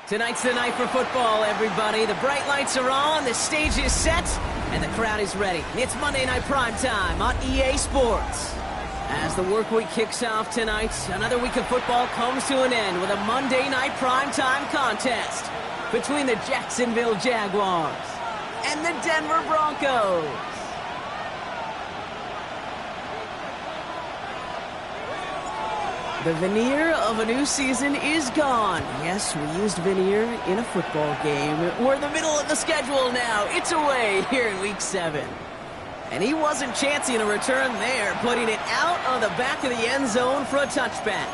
Tonight's the night for football, everybody. The bright lights are on, the stage is set, and the crowd is ready. It's Monday Night Primetime on EA Sports. As the work week kicks off tonight, another week of football comes to an end with a Monday Night Primetime contest between the Jacksonville Jaguars and the Denver Broncos. The veneer of a new season is gone. Yes, we used veneer in a football game. We're in the middle of the schedule now. It's away here in Week 7. And he wasn't chancing a return there, putting it out on the back of the end zone for a touchback.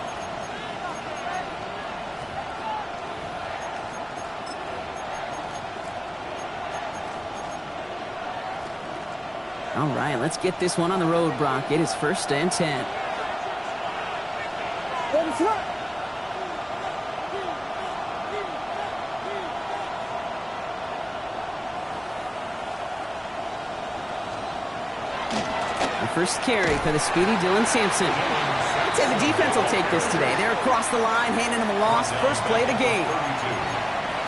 All right, let's get this one on the road, Brock. It is 1st and 10. The first carry for the speedy Dylan Sampson. I'd say the defense will take this today. They're across the line, handing him a loss. First play of the game.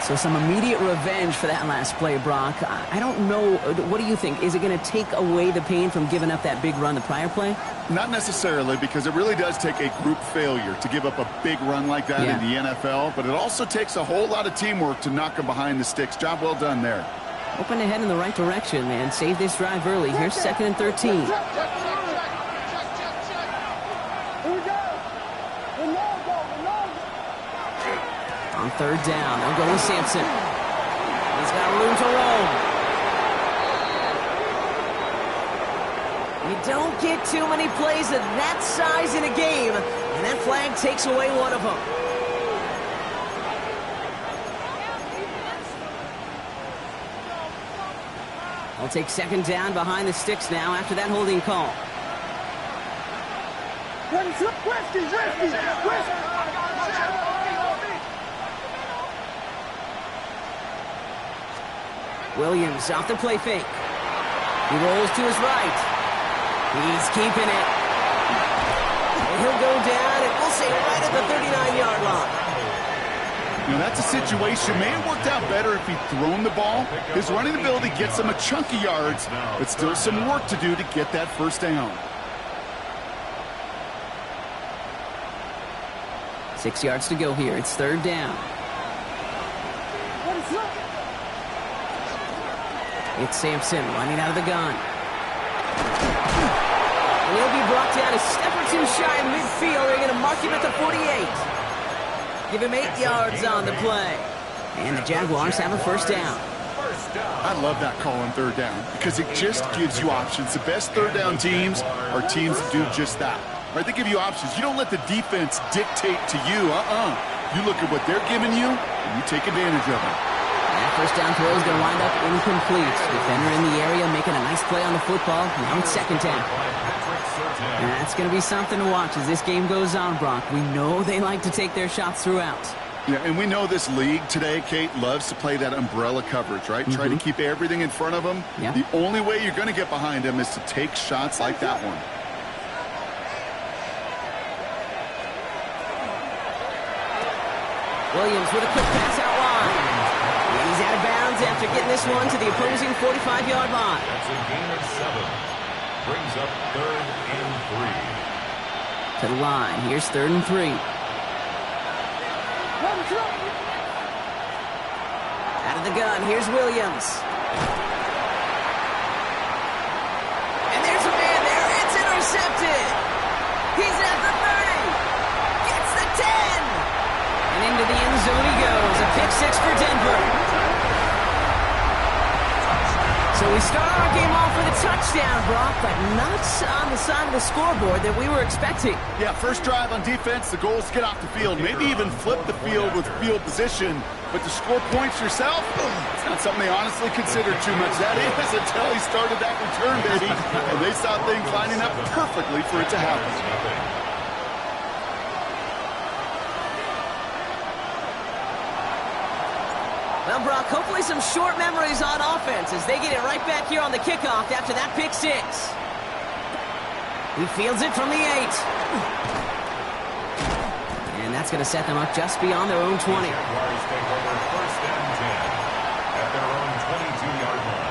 So some immediate revenge for that last play, Brock. I don't know. What do you think? Is it going to take away the pain from giving up that big run the prior play? Not necessarily, because it really does take a group failure to give up a big run like that in the NFL. But it also takes a whole lot of teamwork to knock him behind the sticks. Job well done there. Hoping to head in the right direction, man. Save this drive early. Here's 2nd and 13. On 3rd down, they'll go with Sampson. He's got room to roam. You don't get too many plays of that size in a game, and that flag takes away one of them. I'll take 2nd down behind the sticks now after that holding call. Williams off the play fake. He rolls to his right. He's keeping it. And he'll go down, and we'll say right at the 39-yard line. You know, that's a situation. May have worked out better if he'd thrown the ball. His running ability gets him a chunk of yards, but still some work to do to get that 1st down. 6 yards to go here. It's 3rd down. It's Sampson running out of the gun. And he'll be brought down a step or two shy of midfield. They're going to mark him at the 48. Give him 8 yards on the play. And the Jaguars have a 1st down. I love that call on 3rd down because it just gives you options. The best 3rd down teams are teams that do just that. Right? They give you options. You don't let the defense dictate to you. You look at what they're giving you, and you take advantage of it. That 1st down throw is going to wind up incomplete. Defender in the area making a nice play on the football. Now it's 2nd down. And that's going to be something to watch as this game goes on, Brock. We know they like to take their shots throughout. Yeah, and we know this league today, Kate, loves to play that umbrella coverage, right? Try to keep everything in front of them. Yeah. The only way you're going to get behind them is to take shots like that one. Williams with a quick pass out wide. And he's out of bounds after getting this one to the opposing 45-yard line. That's a gain of 7. Brings up 3rd and 3. To the line. Here's 3rd and 3. Out of the gun. Here's Williams. And there's a man there. It's intercepted. He's at the 30. Gets the 10. And into the end zone he goes. A pick 6 for Denver. So We start our game off with a touchdown, Brock, but not on the side of the scoreboard that we were expecting. Yeah, first drive on defense, the goal is to get off the field, maybe even flip the field with field position. But to score points yourself, it's not something they honestly consider too much. That is until he started that return, baby. And they saw things lining up perfectly for it to happen. Well, Brock, hopefully some short memories on offense as they get it right back here on the kickoff after that pick six. He fields it from the 8. And that's going to set them up just beyond their own 20. Jaguars take over first and 10 at their own 22-yard line.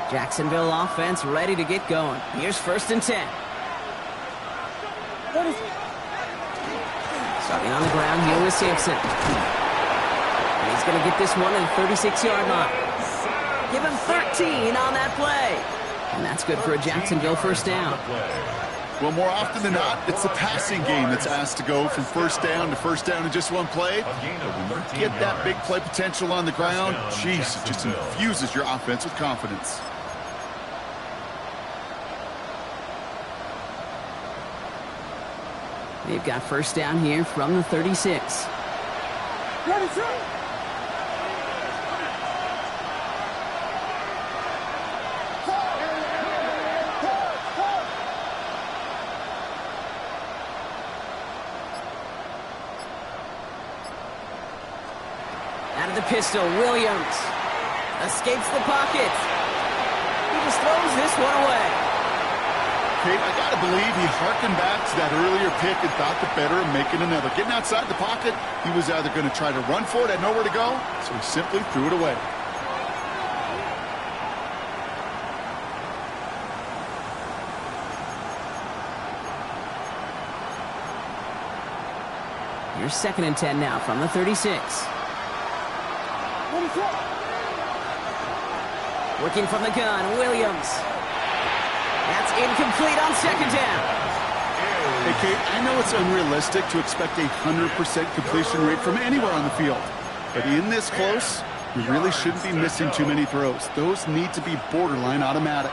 Jacksonville offense ready to get going. Here's first and 10. Starting on the ground here with Sampson. And he's going to get this one at the 36-yard line. Give him 13 on that play. And that's good for a Jacksonville first down. Well, more often than not, it's the passing game that's asked to go from first down in just one play. When you get that big play potential on the ground, jeez, it just infuses your offense with confidence. They've got first down here from the 36. Out of the pistol, Williams escapes the pocket. He just throws this one away. Kate, I got to believe he harkened back to that earlier pick and thought the better of making another. Getting outside the pocket, he was either going to try to run for it, had nowhere to go, so he simply threw it away. Here's second and 10 now from the 36. Working from the gun, Williams. That's incomplete on second down. Hey, Kate, I know it's unrealistic to expect a 100% completion rate from anywhere on the field. But in this close, you really shouldn't be missing too many throws. Those need to be borderline automatic.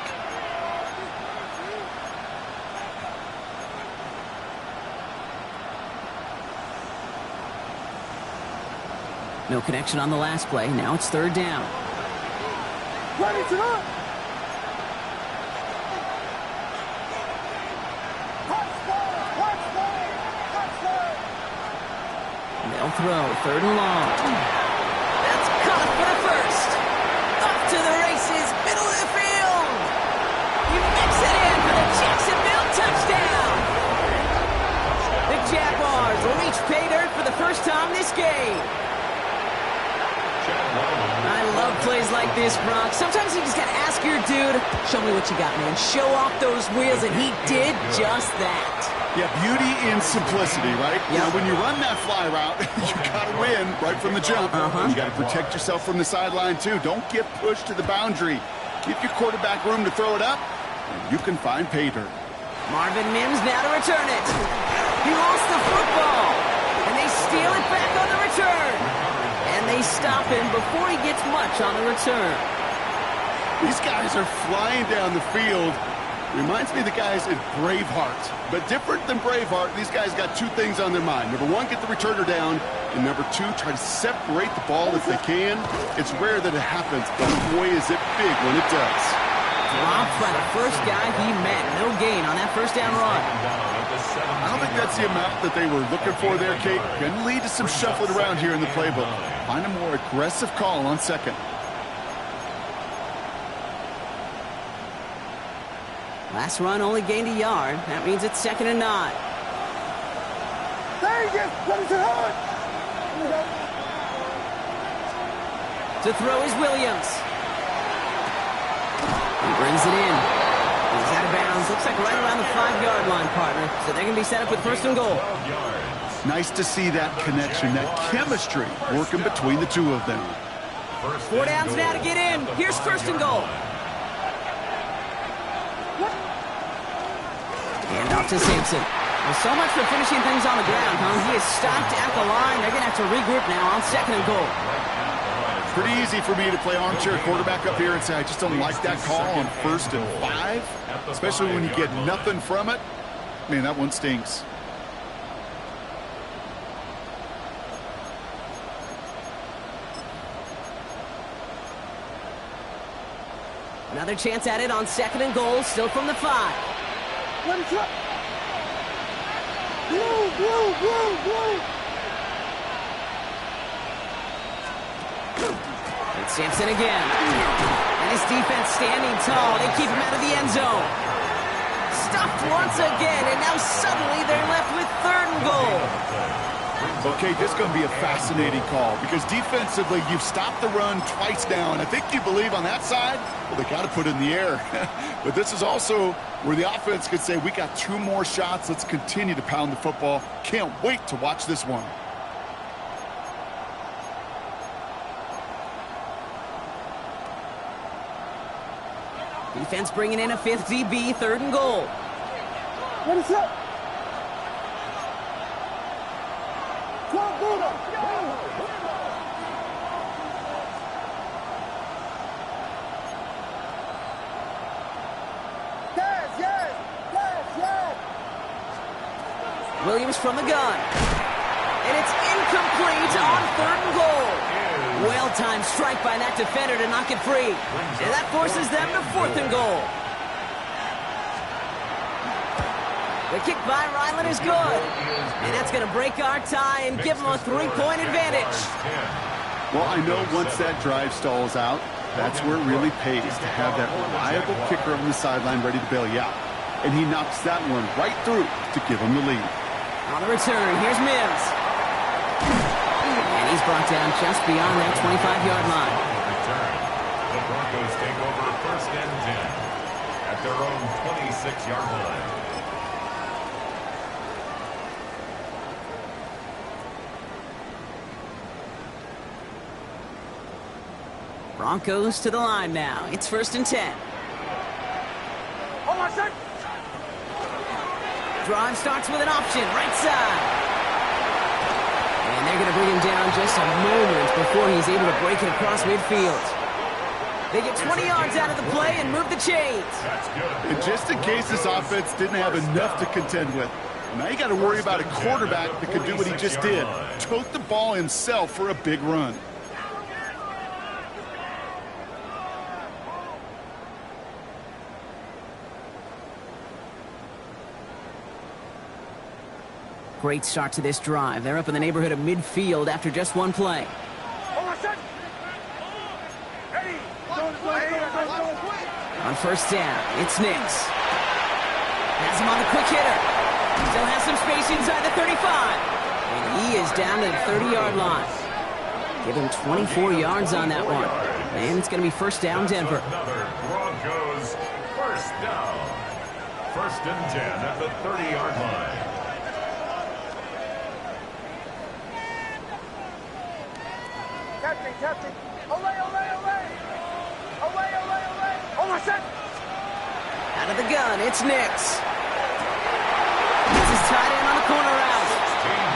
No connection on the last play. Now it's third down. Ready to run. They'll throw. Third and long. That's caught for the first. Off to the races. Middle of the field. He makes it in for the Jacksonville touchdown. The Jaguars reach pay dirt for the first time this game. I love plays like this, Brock. Sometimes you just got to ask your dude, show me what you got, man. Show off those wheels, and he did just that. Yeah, beauty in simplicity, right? Yep. You know, when you run that fly route, you got to win right from the jump. You got to protect yourself from the sideline, too. Don't get pushed to the boundary. Give your quarterback room to throw it up, and you can find pay dirt. Marvin Mims now to return it. He lost the football, and they steal it back on the return. And they stop him before he gets much on the return. These guys are flying down the field. Reminds me of the guys at Braveheart. But different than Braveheart, these guys got two things on their mind. Number one, get the returner down. And number two, try to separate the ball if they can. It's rare that it happens, but boy, is it big when it does. Dropped by the first guy he met. No gain on that first down run. I don't think that's the amount that they were looking for there, Kate. Going to lead to some shuffling around here in the playbook. Find a more aggressive call on second. Last run only gained a yard. That means it's second and 9. There he is. Ready to run. To throw is Williams. He brings it in. He's out of bounds. Looks like right around the 5-yard line, partner. So they're going to be set up with first and goal. Nice to see that connection, that chemistry working between the two of them. 4 downs now to get in. Here's first and goal. And off to Sampson. Well, so much for finishing things on the ground, huh? He is stopped at the line. They're going to have to regroup now on 2nd and goal. Pretty easy for me to play armchair quarterback up here and say I just don't like that call on 1st and 5, especially when you get nothing from it. Man, that one stings. Another chance at it on 2nd and goal, still from the 5. Let it drop. Whoa. And Sampson again. And his defense standing tall. They keep him out of the end zone. Stuffed once again, and now suddenly they're left with 3rd and goal. Okay, this is going to be a fascinating call because defensively you've stopped the run twice now, and I think you believe on that side, well, they got to put it in the air. But this is also where the offense could say, we got 2 more shots. Let's continue to pound the football. Can't wait to watch this one. Defense bringing in a 5th DB, 3rd and goal. What is up? Williams from the gun. And it's incomplete on 3rd and goal. Well-timed strike by that defender to knock it free. And that forces them to 4th and goal. The kick by Ryland is good. And that's going to break our tie and give them a 3-point advantage. Well, I know once that drive stalls out, that's where it really pays to have that reliable kicker on the sideline ready to bail you out. And he knocks that one right through to give him the lead. On the return, here's Mims. And he's brought down just beyond that 25-yard line. Return. The Broncos take over 1st and 10 at their own 26-yard line. Broncos to the line now. It's 1st and 10. Hold on, sir. Drive starts with an option, right side. And they're going to bring him down just a moment before he's able to break it across midfield. They get 20 yards out of the play and move the chains. And just in case this offense didn't have enough to contend with, now you got to worry about a quarterback that could do what he just did. Tote the ball himself for a big run. Great start to this drive. They're up in the neighborhood of midfield after just one play. On 1st down, it's Nix. Has him on the quick hitter. Still has some space inside the 35. And he is down to the 30-yard line. Give him 24 yards on that one. And it's going to be 1st down, Denver. Another Broncos 1st down. 1st and 10 at the 30-yard line. Captain. Away. Hold on, set. Out of the gun, it's Nix. This is tight end on the corner route.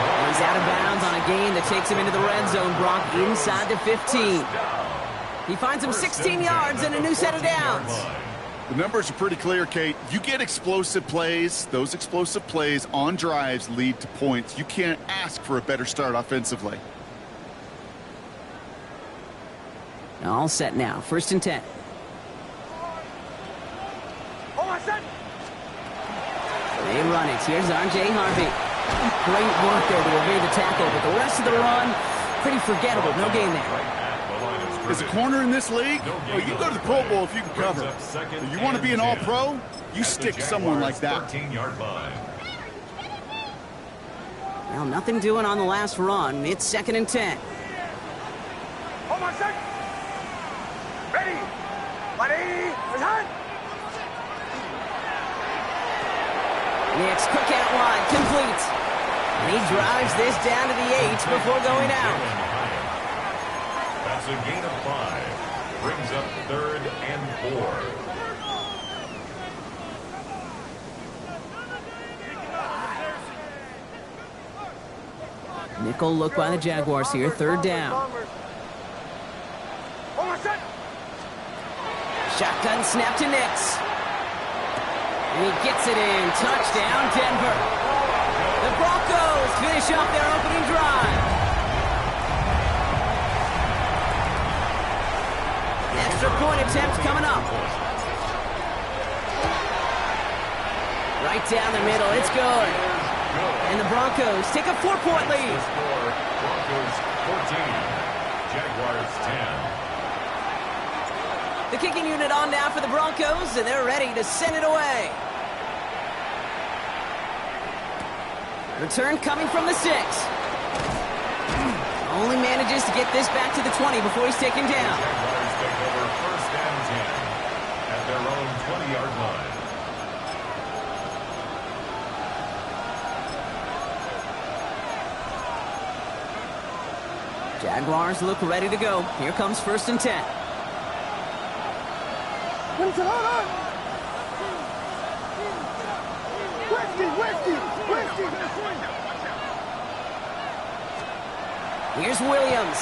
And he's out of bounds on a gain that takes him into the red zone, Brock, inside the 15. He finds him 16 yards and a new set of downs. The numbers are pretty clear, Kate. You get explosive plays. Those explosive plays on drives lead to points. You can't ask for a better start offensively. All set now. 1st and 10. They run it. Here's R.J. Harvey. Great work there to evade the tackle, but the rest of the run, pretty forgettable. No gain there. As a corner in this league, well, you go to the Pro Bowl if you can cover. You want to be an all-pro? You stick someone like that. Well, nothing doing on the last run. It's 2nd and 10. Hold on, set. Ready. Return. Nix, quick out wide, complete. And he drives this down to the 8 before going out. That's a gain of 5. Brings up 3rd and 4. Nickel look by the Jaguars here, third down. Shotgun snap to Nix. And he gets it in. Touchdown, Denver. The Broncos finish off their opening drive. Extra point attempt coming up. Right down the middle. It's good. And the Broncos take a 4-point lead. Broncos 14, Jaguars 10. The kicking unit on now for the Broncos, and they're ready to send it away. Return coming from the 6. Only manages to get this back to the 20 before he's taken down. Jaguars take over first and 10 at their own 20-yard line. Jaguars look ready to go. Here comes first and 10. Here's Williams.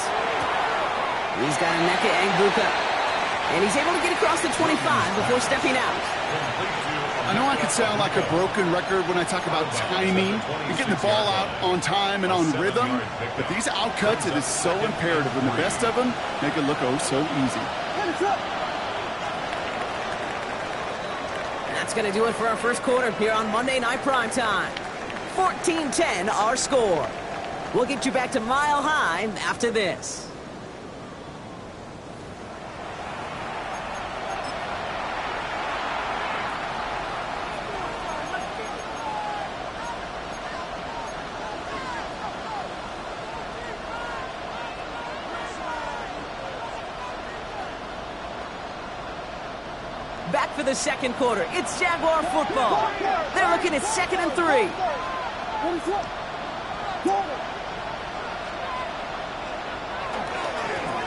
He's got a neck at Angbuka. And he's able to get across the 25 before stepping out. I know I could sound like a broken record when I talk about timing and getting the ball out on time and on rhythm, but these outcuts, it is so imperative, and the best of them make it look oh so easy. And that's going to do it for our first quarter here on Monday Night Primetime. 14-10 our score. We'll get you back to Mile High after this. Back for the second quarter. It's Jaguar football. They're looking at 2nd and 3.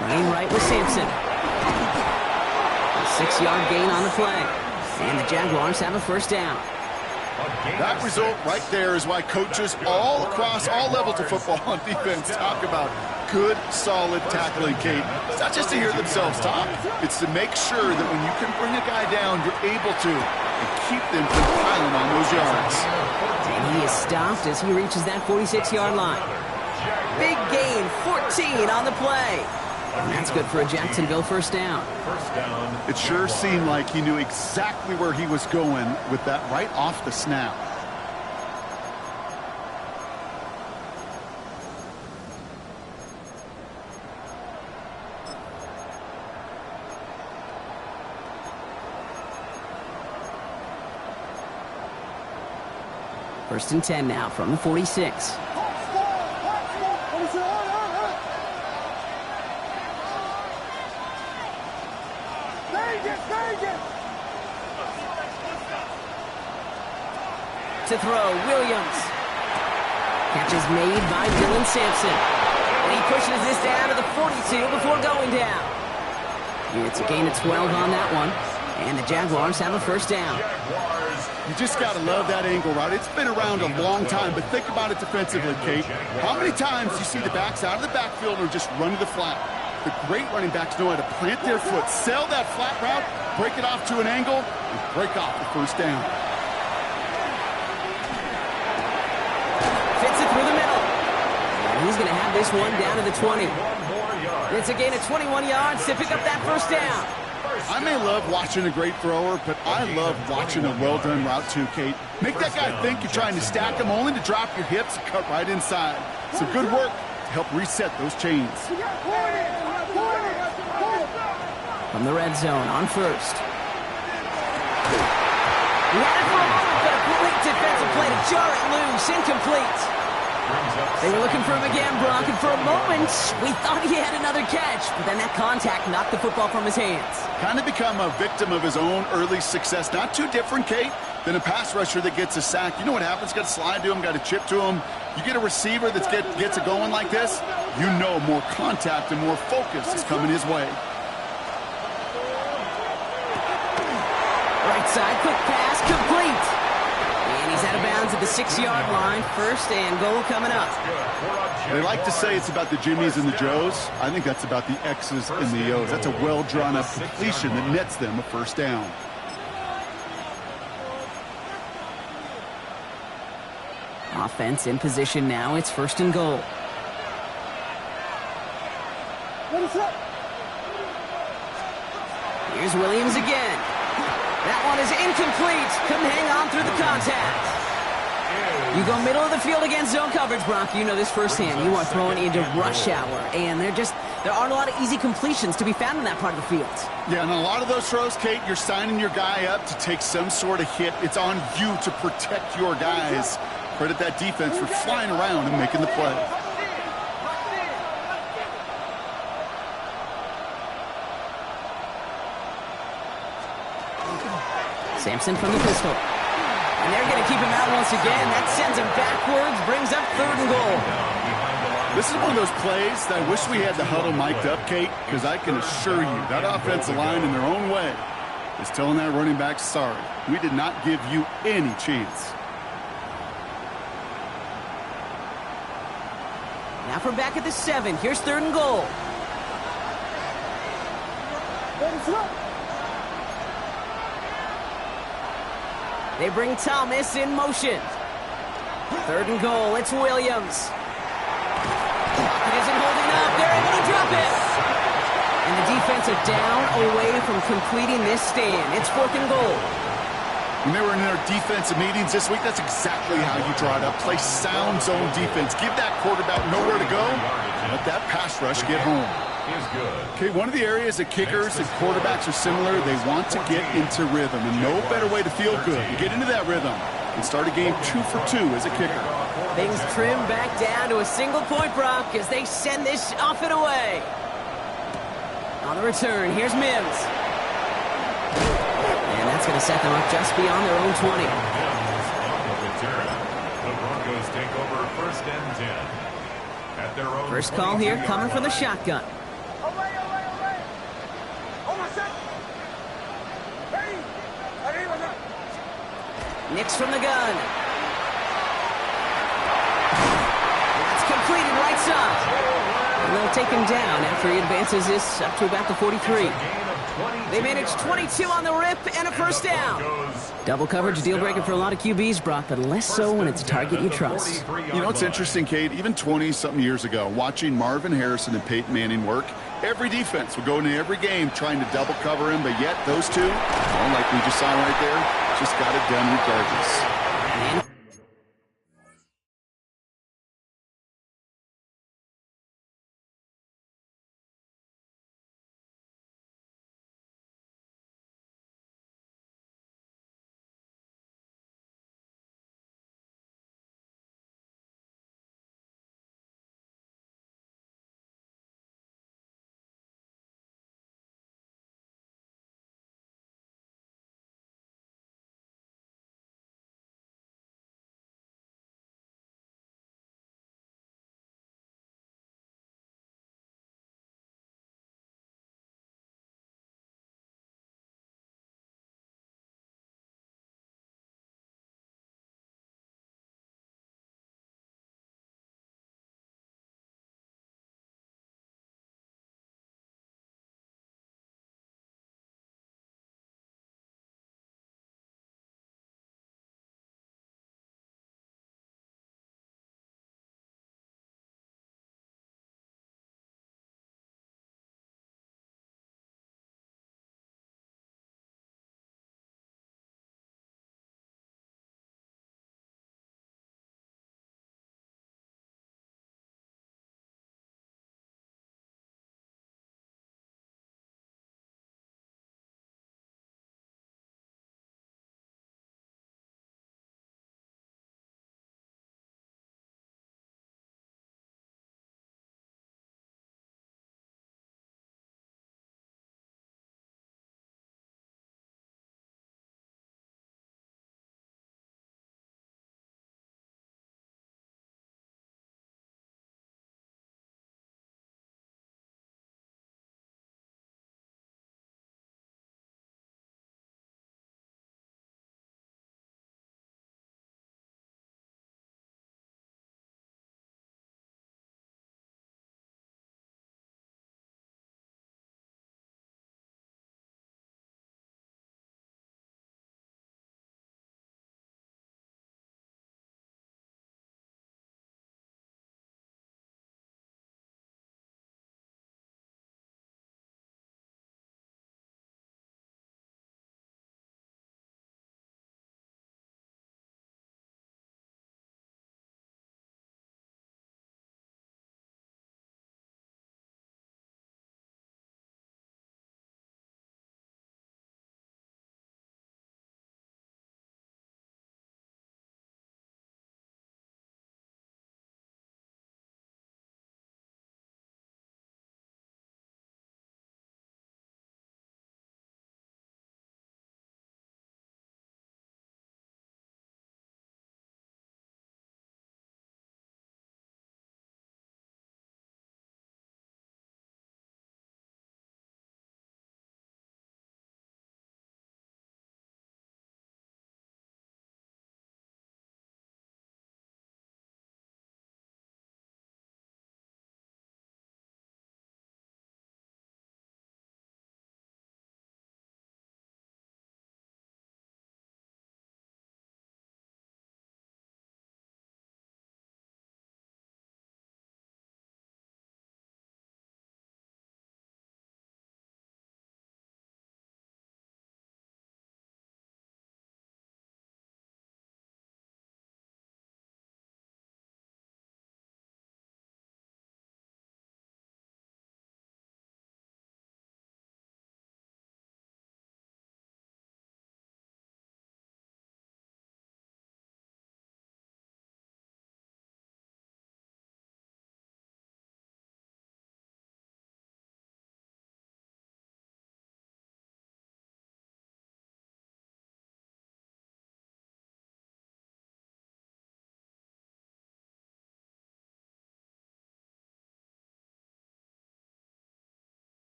Running right with Sampson. A 6-yard gain on the play. And the Jaguars have a first down. That result right there is why coaches all across all levels of football on defense talk about good, solid tackling, Kate. It's not just to hear themselves talk. It's to make sure that when you can bring a guy down, you're able to and keep them from piling on those yards. And he is stopped as he reaches that 46-yard line. Big gain, 14 on the play. And that's good for a Jacksonville first down. It sure seemed like he knew exactly where he was going with that right off the snap. First and 10 now from the 46. To throw, Williams. Catch is made by Dylan Sampson. And he pushes this down to the 42 before going down. It's a gain of 12 on that one. And the Jaguars have a first down. You just got to love that angle, right? It's been around a long time, but think about it defensively, Kate. How many times do you see the backs out of the backfield or just run to the flat? The great running backs know how to plant their foot, sell that flat route, break it off to an angle, and break off the first down. Fits it through the middle. And he's going to have this one down to the 20. It's a gain of 21 yards to pick up that first down. I may love watching a great thrower, but I love watching a well-done route too, Kate. Make that guy think you're trying to stack him, only to drop your hips and cut right inside. Some good work to help reset those chains. From the red zone on first. He had it for a moment, but a great defensive play to jar it loose. Incomplete. They were looking for him again, Brock, and for a moment, we thought he had another catch, but then that contact knocked the football from his hands. Kind of become a victim of his own early success. Not too different, Kate, than a pass rusher that gets a sack. You know what happens? Got to slide to him, got to chip to him. You get a receiver that gets it going like this, you know more contact and more focus is coming his way. Right side, quick pass, complete. And he's out of bounds downs at the 6-yard line. First and goal coming up. They like to say it's about the Jimmies and the Joes. I think that's about the X's and the O's. That's a well-drawn-up completion that nets them a first down. Offense in position now. It's first and goal. Here's Williams again. That one is incomplete. Couldn't hang on through the contact. You go middle of the field against zone coverage, Brock. You know this firsthand. You are throwing into rush hour, and there aren't a lot of easy completions to be found in that part of the field. Yeah, and a lot of those throws, Kate, you're signing your guy up to take some sort of hit. It's on you to protect your guys. Credit that defense for flying around and making the play. Sampson from the pistol. And they're going to keep him out once again. That sends him backwards, brings up third and goal. This is one of those plays that I wish we had the huddle mic'd up, Kate, because I can assure you that offensive line in their own way is telling that running back, sorry, we did not give you any chance. Now from back at the 7. Here's third and goal. They bring Thomas in motion. Third and goal. It's Williams. It isn't holding up. They're able to drop it. And the defense are down away from completing this stand. It's fourth and goal. When they were in their defensive meetings this week, that's exactly how you draw it up. Play sound zone defense. Give that quarterback nowhere to go. Let that pass rush get home. Okay, one of the areas that kickers and quarterbacks are similar, they want to get into rhythm. And no better way to feel good. You get into that rhythm and start a game 2 for 2 as a kicker. Things trim back down to a single point, Brock, as they send this off and away. On the return, here's Mims. And that's going to set them up just beyond their own 20. The Broncos take over first and 10. At their own First call here coming from the shotgun. Nix from the gun. That's completed right side. And they'll take him down after he advances this up to about the 43. They manage 22 on the rip and a first down. Double coverage deal breaker for a lot of QBs, Brock, but less so when it's a target you trust. You know, it's interesting, Kate, even 20-something years ago, watching Marvin Harrison and Peyton Manning work, every defense would go into every game trying to double cover him, but yet those two, well, like we just saw right there, just got it done regardless.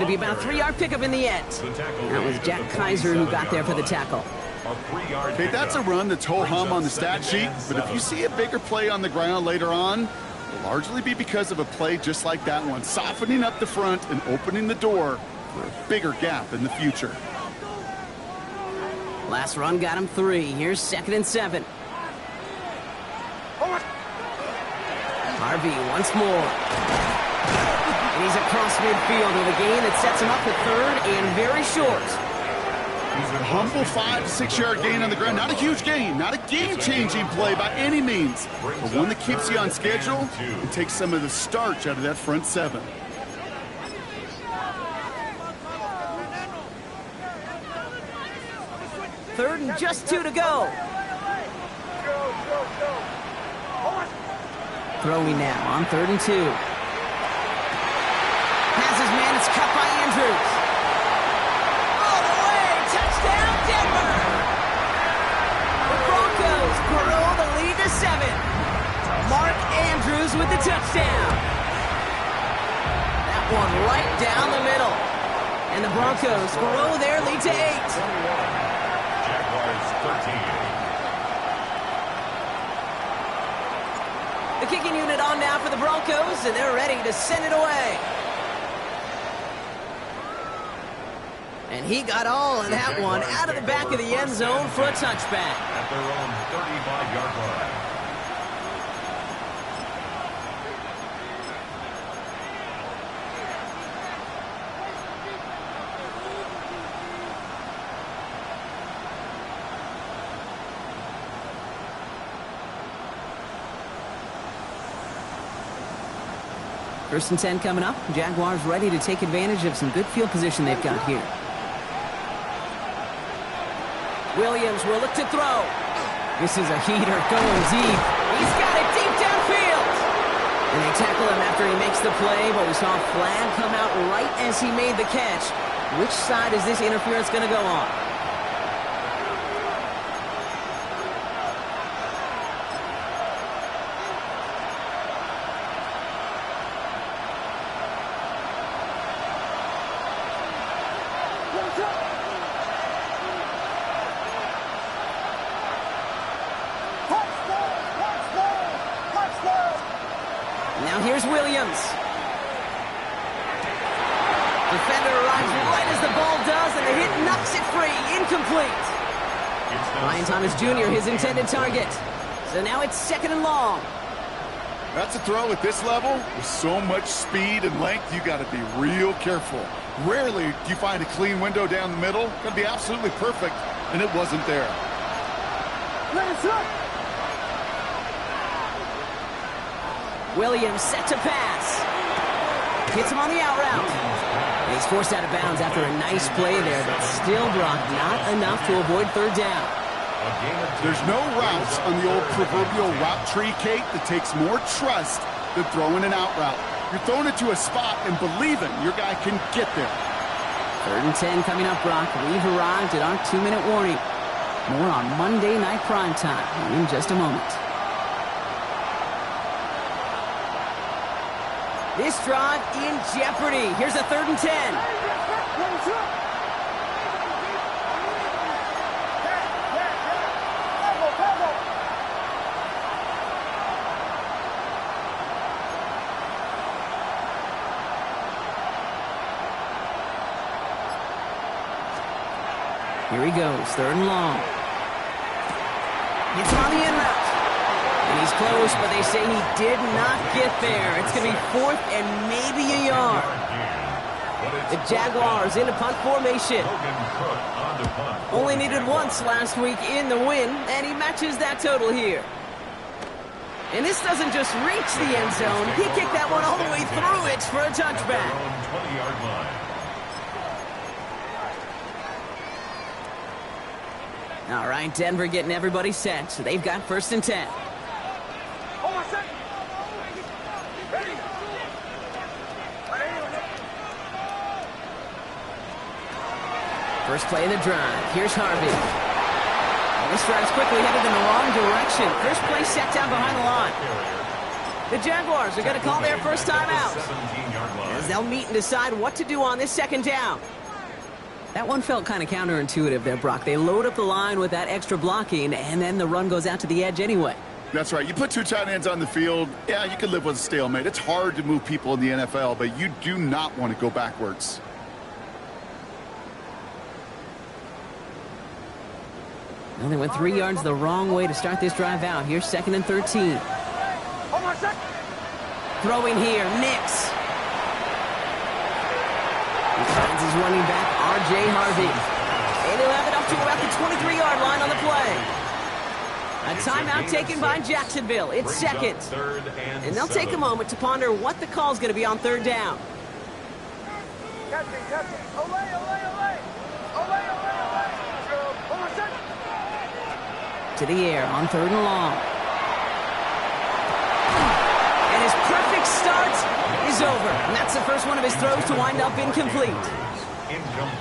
To be about a 3-yard pickup in the end. That was Jack Kaiser who got there for the tackle. Okay, that's a run that's ho-hum on the stat sheet, but if you see a bigger play on the ground later on, it'll largely be because of a play just like that one, softening up the front and opening the door for a bigger gap in the future. Last run got him 3. Here's 2nd and 7. Harvey once more. And he's across midfield with a gain that sets him up for 3rd and very short. A humble 5 to 6 yard gain on the ground. Not a huge gain, not a game-changing play by any means, but one that keeps you on schedule and takes some of the starch out of that front 7. Third and just 2 to go. Throwing now on 3rd and 2. Has his man, it's cut by Andrews. All the way, touchdown Denver! The Broncos grow the lead to 7. Mark Andrews with the touchdown. That one right down the middle. And the Broncos grow their lead to 8. Jaguars 13. The kicking unit on now for the Broncos, and they're ready to send it away. And he got all of that one out of the back of the end zone for a touchback. At their own 35-yard line. First and 10 coming up. Jaguars ready to take advantage of some good field position they've got here. Williams will look to throw. This is a heater going deep. He's got it deep downfield. And they tackle him after he makes the play, but we saw a flag come out right as he made the catch. Which side is this interference going to go on? Now here's Williams. Defender arrives right as the ball does, and the hit knocks it free. Incomplete. Ryan Thomas Jr., his intended target. So now it's 2nd and long. That's a throw at this level. With so much speed and length, you got to be real careful. Rarely do you find a clean window down the middle. Got to be absolutely perfect, and it wasn't there. Williams set to pass. Hits him on the out route. And he's forced out of bounds after a nice play there, but still, Brock, not enough to avoid 3rd down. There's no routes on the old proverbial route tree, Kate, that takes more trust than throwing an out route. You're throwing it to a spot and believing your guy can get there. 3rd and 10 coming up, Brock. We've arrived at our 2-minute warning. More on Monday Night Primetime in just a moment. This drive in jeopardy. Here's a 3rd and 10. Here he goes, 3rd and long. Gets him on the end route. And he's close, but they say he did not get there. It's going to be 4th and maybe a yard. The Jaguars into punt formation. Only needed once last week in the win, and he matches that total here. And this doesn't just reach the end zone. He kicked that one all the way through it for a touchback. 20-yard line. All right, Denver getting everybody set, so they've got 1st and 10. First play of the drive. Here's Harvey. Well, this drive's quickly headed in the wrong direction. First play set down behind the line. The Jaguars are going to call their first time out, 17-yard line. as they'll meet and decide what to do on this second down. That one felt kind of counterintuitive there, Brock. They load up the line with that extra blocking, and then the run goes out to the edge anyway. That's right. You put two tight ends on the field, yeah, you can live with a stalemate. It's hard to move people in the NFL, but you do not want to go backwards. Well, they went 3 yards the wrong way to start this drive out. Here's 2nd and 13. Hold on a sec. Throwing here, Nix. He finds his running back, R.J. Harvey. And he'll have it up to about the 23-yard line on the play. A timeout taken by Jacksonville. It's second. And they'll take a moment to ponder what the call's going to be on third down. Catch it, catch it. Olay, olay, olay. Olay, olay, olay. Hold on a sec. To the air on 3rd and long. And his perfect start is over. And that's the first one of his throws to wind up incomplete.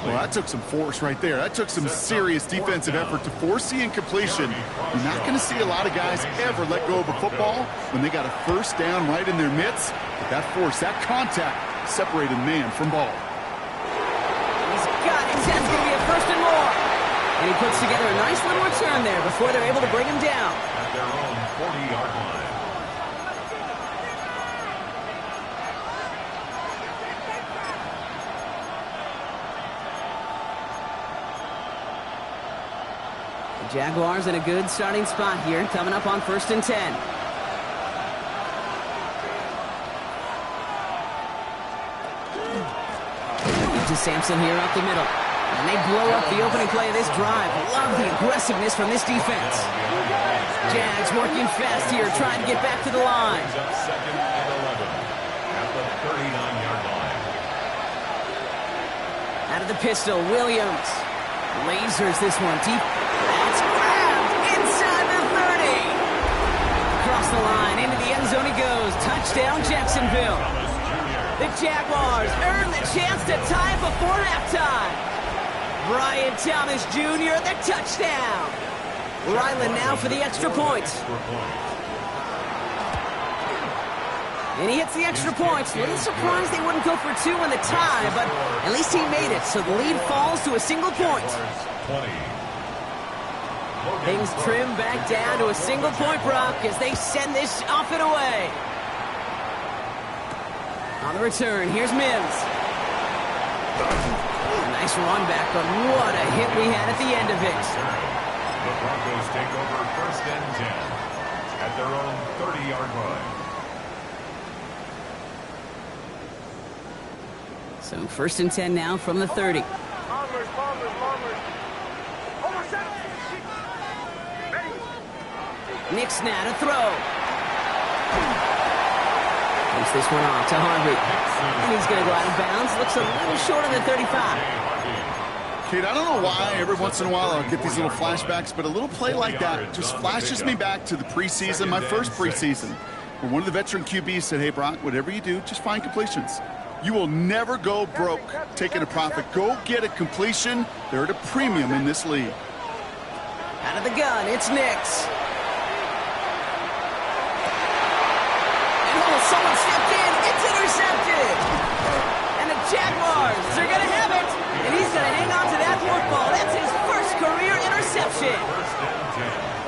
Well, that took some force right there. That took some serious defensive effort to force the incompletion. You're not going to see a lot of guys ever let go of a football when they got a first down right in their midst. But that force, that contact, separated man from ball. He's got it. That's going to be a 1st and more. And he puts together a nice little return there before they're able to bring him down. At their own 40-yard line. Jaguars in a good starting spot here, coming up on 1st and 10. To Sampson here up the middle. And they blow up the opening play of this drive. Love the aggressiveness from this defense. Jags working fast here, trying to get back to the line. Up 2nd and 11 at the 39-yard line. Out of the pistol, Williams. Lasers this one deep. That's grabbed inside the 30. Across the line, into the end zone he goes. Touchdown, Jacksonville. The Jaguars earn the chance to tie before halftime. Brian Thomas Jr., the touchdown. Ryland now for the extra point. And he hits the extra points. A little surprised they wouldn't go for 2 in the tie, but at least he made it, so the lead falls to a single point. 20. Things trim back down to a single point, Brock, as they send this off and away. On the return, here's Mims. A nice run back, but what a hit we had at the end of it. The Broncos take over 1st and 10 at their own 30-yard line. So 1st and 10 now from the 30. Bombers, bombers, bombers. Hold on a sec. Ready. Nick Snad, a throw. Takes this one off to Harvey. And he's going to go out of bounds. Looks a little short on the 35. Kate, I don't know why every once in a while I'll get these little flashbacks, but a little play like that just flashes me back to the preseason, my first preseason, where one of the veteran QBs said, hey, Brock, whatever you do, just find completions. You will never go broke taking a profit. Go get a completion. They're at a premium in this league. Out of the gun, it's Nix. And oh, someone stepped in. It's intercepted. And the Jaguars, they're going to have it. And he's going to hang on to that football. That's his first career interception.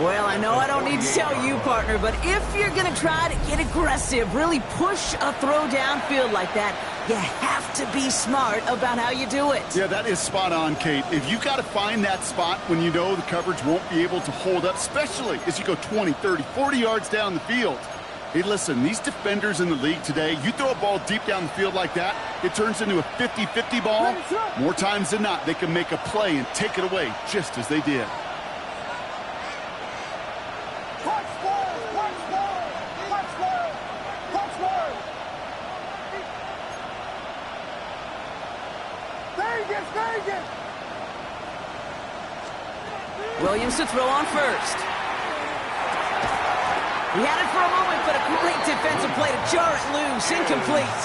Well, I know I don't need to tell you, partner, but if you're going to try to get aggressive, really push a throw downfield like that, you have to be smart about how you do it. Yeah, that is spot on, Kate. If you got to find that spot when you know the coverage won't be able to hold up, especially as you go 20, 30, 40 yards down the field. Hey, listen, these defenders in the league today, you throw a ball deep down the field like that, it turns into a 50-50 ball. More times than not, they can make a play and take it away just as they did. Williams to throw on first. He had it for a moment, but a great defensive play to jar it loose. Incomplete.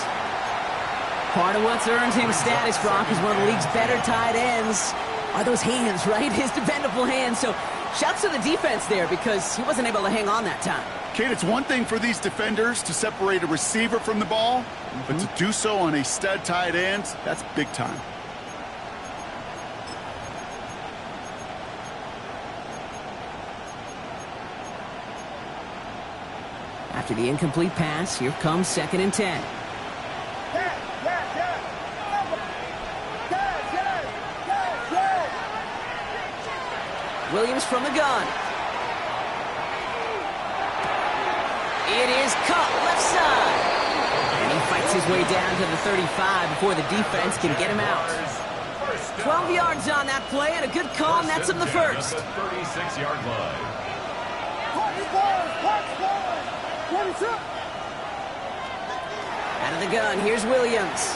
Part of what's earned him status, Brock, is one of the league's better tight ends. Are those hands, right? His dependable hands. So Shouts to the defense there because he wasn't able to hang on that time. Kate, it's one thing for these defenders to separate a receiver from the ball, but to do so on a stud tight end, that's big time. After the incomplete pass, here comes 2nd and 10. Williams from the gun. It is caught left side. And he fights his way down to the 35 before the defense can get him out. 12 yards on that play and a good call nets him the first. 36-yard line. Out of the gun, here's Williams.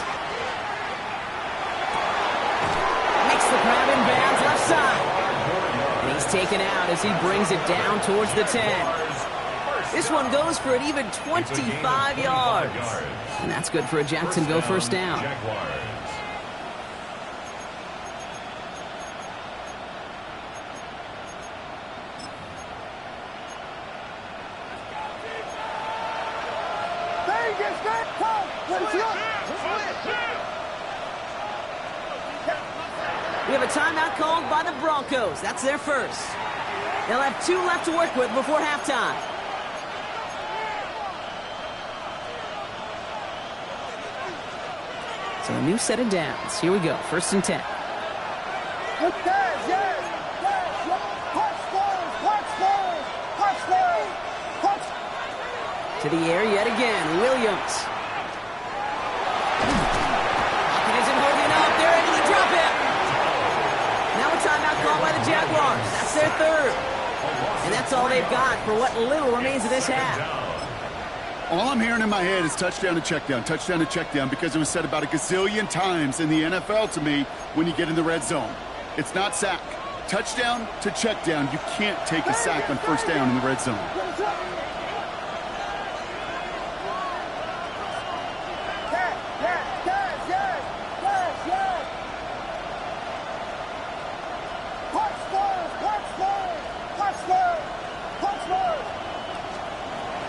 Makes the grab in bounds left side. And he's taken out as he brings it down towards the 10. This one goes for an even 25 yards. And that's good for a Jacksonville first down. We have a timeout called by the Broncos. That's their first. They'll have 2 left to work with before halftime. So a new set of downs. Here we go. 1st and 10. To the air yet again. Williams. It isn't holding up. They're able to drop it. Now a timeout called by the Jaguars. That's their 3rd. And that's all they've got for what little remains of this half. All I'm hearing in my head is touchdown to check down, because it was said about a gazillion times in the NFL to me when you get in the red zone. It's not sack. Touchdown to check down. You can't take a sack on 1st down in the red zone.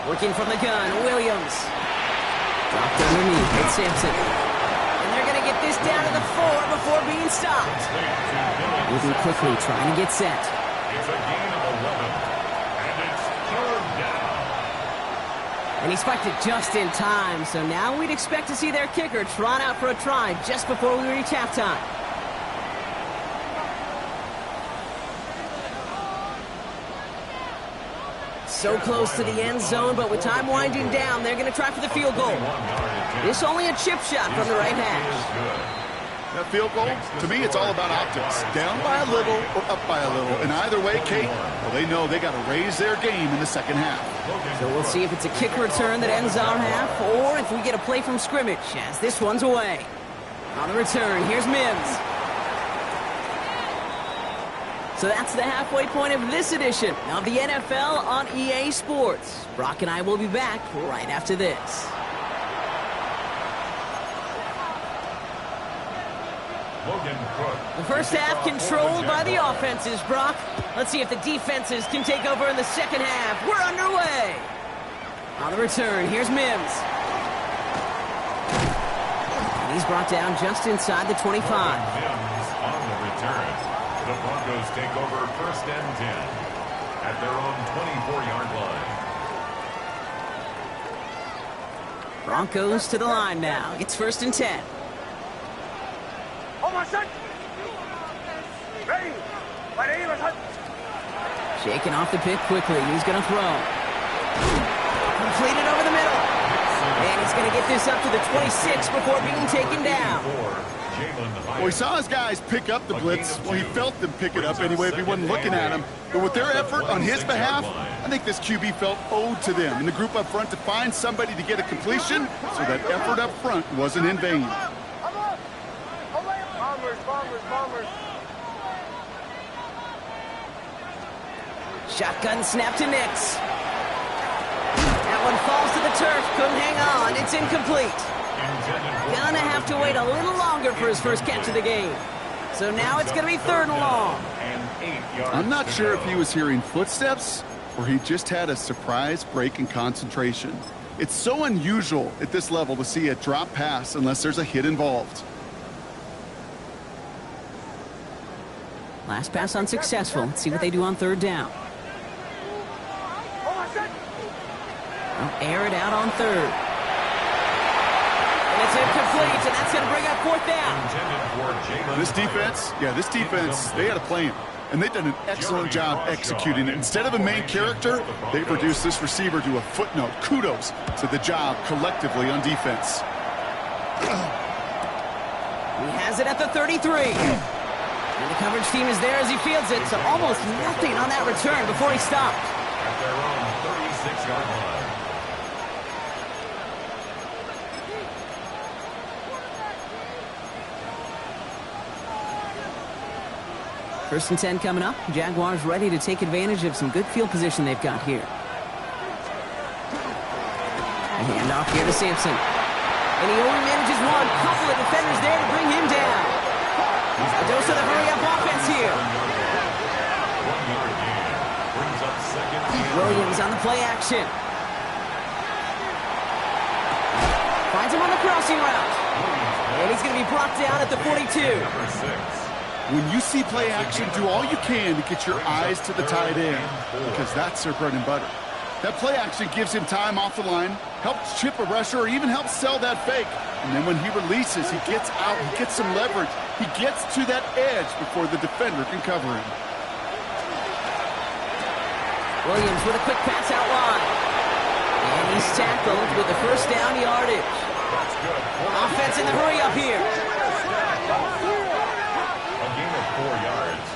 Working from the gun, Williams. Dropped underneath, it's Sampson. And they're going to get this down to the 4 before being stopped. Moving quickly, trying to get set. It's a gain of 11, and it's 3rd down. And he spiked it just in time, so now we'd expect to see their kicker trot out for a try just before we reach halftime. So close to the end zone, but with time winding down, they're going to try for the field goal. This only a chip shot from the right hash. That field goal, to me, it's all about optics. Down by a little or up by a little. And either way, Kate, well, they know they got to raise their game in the 2nd half. So we'll see if it's a kick return that ends our half, or if we get a play from scrimmage, as this one's away. On the return, here's Mims. So that's the halfway point of this edition of the NFL on EA Sports. Brock and I will be back right after this. The first half controlled by the offenses, Brock. Let's see if the defenses can take over in the 2nd half. We're underway. On the return, here's Mims. And he's brought down just inside the 25. Mims on the return. The Broncos take over 1st and 10 at their own 24-yard line. Broncos to the line now. It's 1st and 10. Shaking off the pick quickly. He's going to throw. Completed over the middle. And he's going to get this up to the 26 before being taken down. Well, he saw his guys pick up the blitz. Well, he felt them pick it up anyway if he wasn't looking at him. But with their effort on his behalf, I think this QB felt owed to them and the group up front to find somebody to get a completion, so that effort up front wasn't in vain. Bombers. Shotgun snap to Nix. That one falls to the turf. Couldn't hang on. It's incomplete. Gonna have to wait a little longer for his first catch of the game. So now it's going to be 3rd and long. I'm not sure if he was hearing footsteps or he just had a surprise break in concentration. It's so unusual at this level to see a drop pass unless there's a hit involved. Last pass unsuccessful. Let's see what they do on 3rd down. They'll air it out on 3rd. And it's incomplete, and that's going to bring up 4th down. This defense, they had a plan. And they've done an excellent job executing it. Instead of a main character, they've reduced this receiver to a footnote. Kudos to the job collectively on defense. He has it at the 33. And the coverage team is there as he fields it, so almost nothing on that return before he stopped. At their own 36-yard line. 1st and 10 coming up. Jaguars ready to take advantage of some good field position they've got here. A handoff here to Sampson. And he only manages one. Couple of defenders there to bring him down. A dose of the hurry-up offense here. 1-yard gain. Brings up 2nd and Williams on the play action. Finds him on the crossing route. And he's going to be brought down at the 42. number 6. When you see play action, do all you can to get your eyes to the tight end because that's their bread and butter. That play action gives him time off the line, helps chip a rusher, or even helps sell that fake. And then when he releases, he gets out, he gets some leverage. He gets to that edge before the defender can cover him. Williams with a quick pass out wide. And he's tackled with the 1st down yardage. That's good. Offense in the hurry-up here. A gain of 4 yards.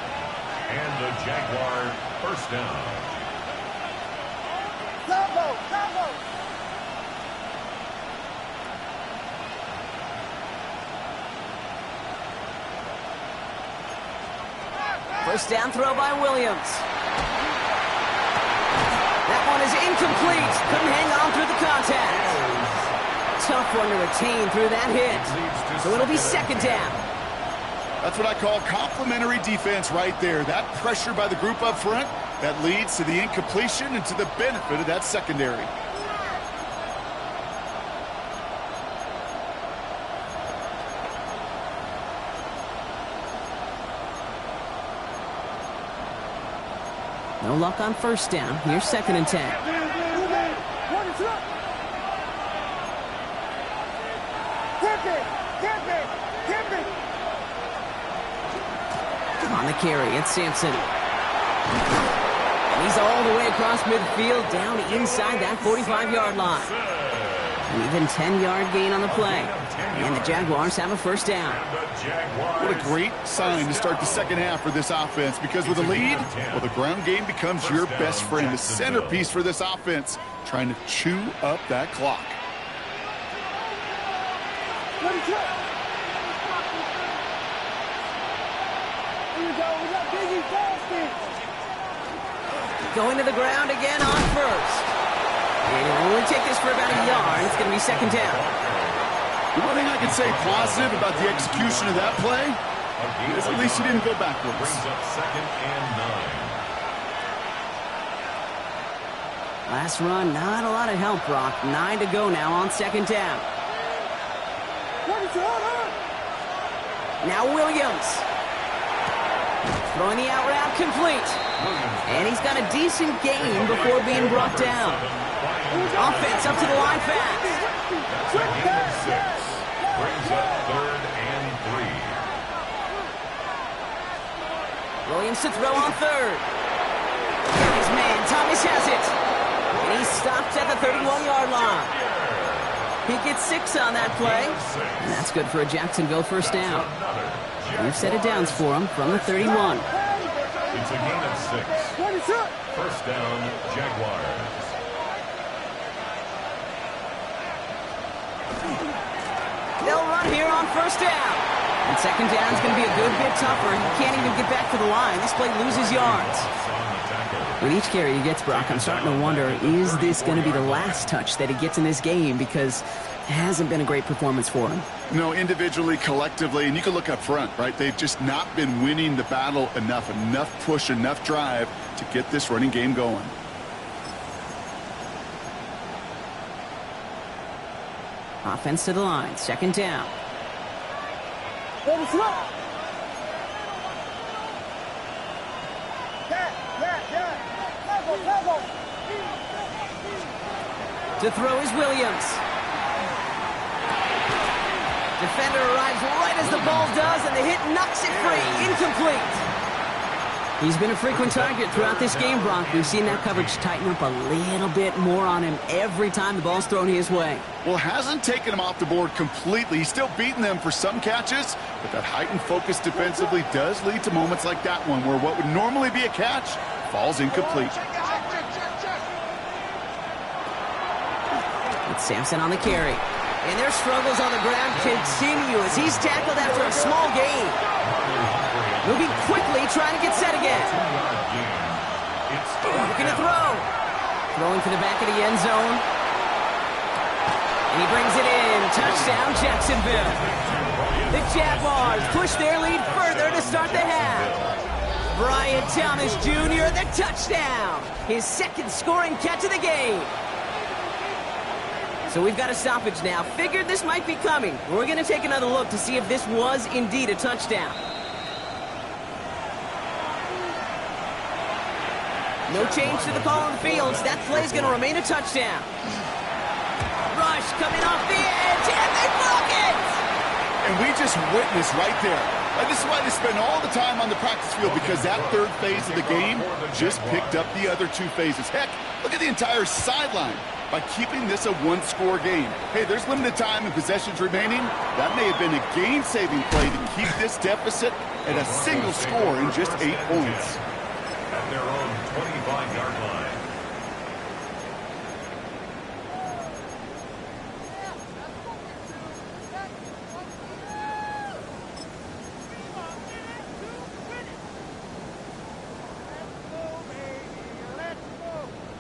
And the Jaguar 1st down. Combo! 1st down throw by Williams. That one is incomplete. Couldn't hang on through the contact. Tough one to retain through that hit. So it'll be 2nd down. That's what I call complimentary defense right there. That pressure by the group up front, that leads to the incompletion and to the benefit of that secondary. No luck on 1st down. Here's 2nd and 10. On the carry, it's Sampson. And he's all the way across midfield, down inside that 45-yard line. An even 10-yard gain on the play. And the Jaguars have a 1st down. What a great sign to start the 2nd half for this offense, because with a lead, well, the ground game becomes your best friend, the centerpiece for this offense, trying to chew up that clock. Going to the ground again on 1st. And it'll only take this for about a yard. It's going to be 2nd down. The one thing I can say positive about the execution of that play is at least he didn't go backwards. Brings up 2nd and 9. Last run, not a lot of help, Brock. 9 to go now on 2nd down. Now Williams. Throwing the out route complete. And he's got a decent gain before being brought down. Offense up to the line fast. That's a gain of 6. Brings up 3rd and 3. Williams to throw on 3rd. And his man, Thomas has it. And he stopped at the 31-yard line. He gets 6 on that play. And that's good for a Jacksonville 1st down. They've set it downs for him from the 31. It's a gain of 6. 1st down, Jaguars. They'll run here on 1st down. And second down is going to be a good bit tougher. He can't even get back to the line. This play loses yards. With each carry he gets, Brock, I'm starting to wonder, is this going to be the last touch that he gets in this game? Because it hasn't been a great performance for him. No, individually, collectively, and you can look up front, right? They've just not been winning the battle enough push, enough drive to get this running game going. Offense to the line, second down. To throw is Williams. Defender arrives right as the ball does, and the hit knocks it free. Incomplete. He's been a frequent target throughout this game, Brock. We've seen that coverage tighten up a little bit more on him every time the ball's thrown his way. Well, hasn't taken him off the board completely. He's still beating them for some catches, but that heightened focus defensively does lead to moments like that one where what would normally be a catch falls incomplete. It's Sampson on the carry. And their struggles on the ground continue as he's tackled after a small gain. Moving quickly, trying to get set again. Looking to throw. Throwing to the back of the end zone. And he brings it in. Touchdown, Jacksonville. The Jaguars push their lead further to start the half. Brian Thomas Jr., the touchdown. His second scoring catch of the game. So we've got a stoppage now. Figured this might be coming. We're going to take another look to see if this was indeed a touchdown. No change to the call on the field. That play's going to remain a touchdown. Rush coming off the edge, and they broke it! And we just witnessed right there. This is why they spend all the time on the practice field, because that third phase of the game just picked up the other two phases. Heck, look at the entire sideline. By keeping this a one-score game. Hey, there's limited time and possessions remaining. That may have been a game-saving play to keep this deficit at a single score in just 8 points. At their own 25-yard line.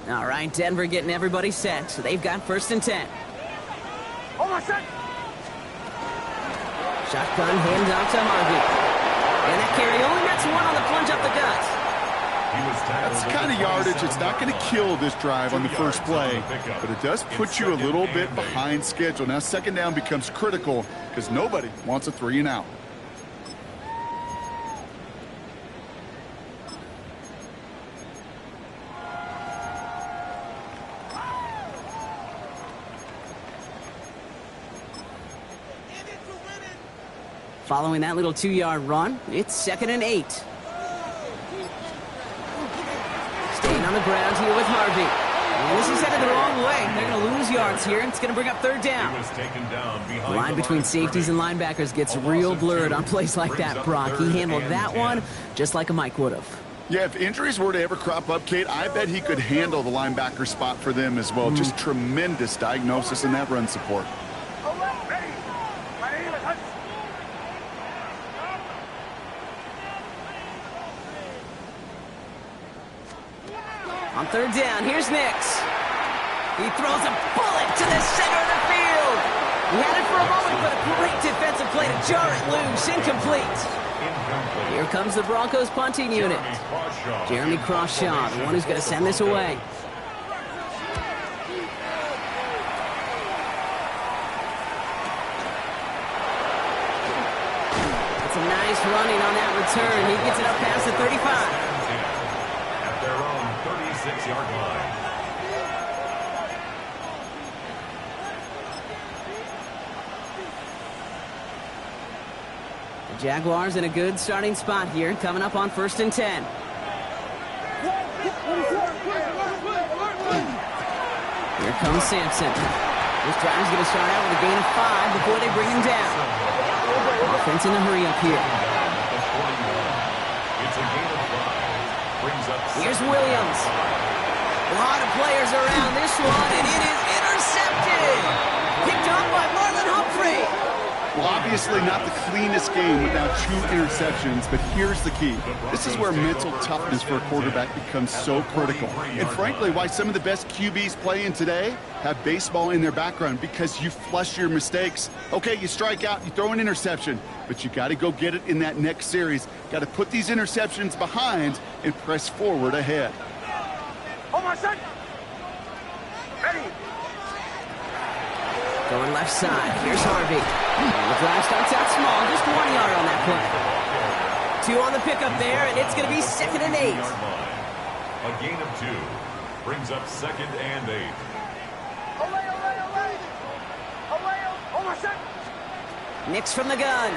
All right, Denver getting everybody set, so they've got 1st and 10. Hold on, set. Shotgun handoff to Harvey. And that carry only gets one on the plunge up the gut. That's the kind of yardage. It's not going to kill this drive on the first play, but it does put you a little bit behind schedule. Now, second down becomes critical because nobody wants a 3-and-out. Following that little 2-yard run, it's 2nd and 8. Staying on the ground here with Harvey. And this is headed the wrong way. They're going to lose yards here, and it's going to bring up 3rd down. The line between safeties and linebackers gets real blurred on plays like that, Brock. He handled that one just like a Mike would have. Yeah, if injuries were to ever crop up, Kate, I bet he could handle the linebacker spot for them as well. Just tremendous diagnosis in that run support. On 3rd down, here's Nix. He throws a bullet to the center of the field. He had it for a moment, but a great defensive play to jar it loose. Incomplete. Here comes the Broncos punting unit. Jeremy Crawshaw, the one who's going to send this away. It's a nice running on that return. He gets it up past the 35. 36-yard line. The Jaguars in a good starting spot here, coming up on 1st and 10. Here comes Sampson. This drive is going to start out with a gain of 5 before they bring him down. Offense in a hurry up here. It's a gain of 5. Brings up. Here's Williams. A lot of players around this one, and it is intercepted. Picked off by Marlon Humphrey. Well, obviously not the cleanest game without 2 interceptions, but here's the key. This is where mental toughness for a quarterback becomes so critical. And frankly, why some of the best QBs playing today have baseball in their background, because you flush your mistakes. Okay, you strike out, you throw an interception, but you got to go get it in that next series. Got to put these interceptions behind and press forward ahead. Hold my son. Ready. Going left side. Here's Harvey. The drive starts out small. Just 1 yard on that play. 2 on the pickup there, and it's going to be 2nd and 8. A gain of 2 brings up 2nd and 8. Away, away, away. Away, hold my son. Nix from the gun.